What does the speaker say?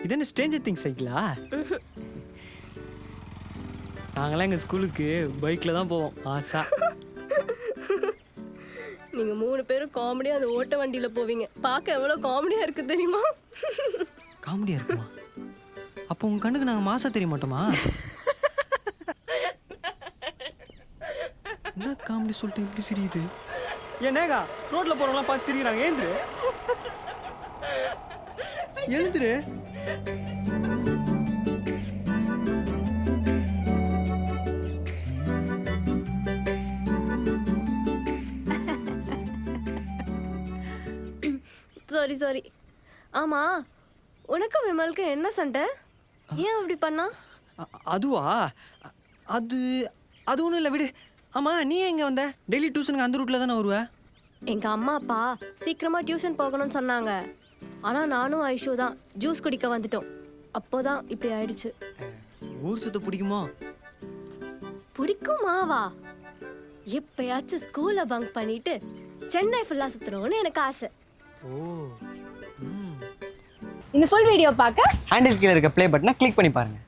இதென்ன Stranger things சைக்கிளா? நாங்களாம் எங்கள் ஸ்கூலுக்கு பைக்கில் தான் போவோம் ஆசா. நீங்க 3 பேரும் காமெடியா அந்த ஓட்ட வண்டியில போவீங்க. பார்க்க எவ்வளவு காமெடியா இருக்கு தெரியுமா? காமெடியாக இருக்குமா? அப்போ உங்கள் கண்ணுக்கு நாங்கள் மாசா தெரிய மாட்டோமா? என்ன காமெடி சொல்லிட்டு இப்படி சிரியுது? ஏன்னேகா ரோட்ல போறவங்களாம் பார்த்து சிரிக்கிறாங்க. எழுந்துரு. சாரி. ஆமா, உனக்கு விமலுக்கு என்ன சண்டை? ஏன் அப்படி பண்ணா? அதுவா? அது அது ஒன்றும் இல்லை, விடு. ஆமாம், நீ எங்கே வந்த? டெய்லி டியூஷனுக்கு அந்த ரூட்டில் தானே வருவ? எங்க அம்மா அப்பா சீக்கிரமா டியூஷன் போகணும்னு சொன்னாங்க. ஆனா நானும் ஐஷு தான் ஜூஸ் குடிக்க வந்துட்டோம். அப்போதான் இப்படி ஆயிடுச்சு. ஊர் சுத்த பிடிக்குமோ? பிடிக்குமாவா? எப்பயாச்சும் ஸ்கூல்ல பங்க் பண்ணிட்டு சென்னை ஃபுல்லா சுத்தணும்னு எனக்கு ஆசை. ஓ. இந்த ஃபுல் வீடியோ பார்க்க ஹேண்டில் கீழே இருக்க ப்ளே பட்டனை கிளிக் பண்ணி பாருங்க.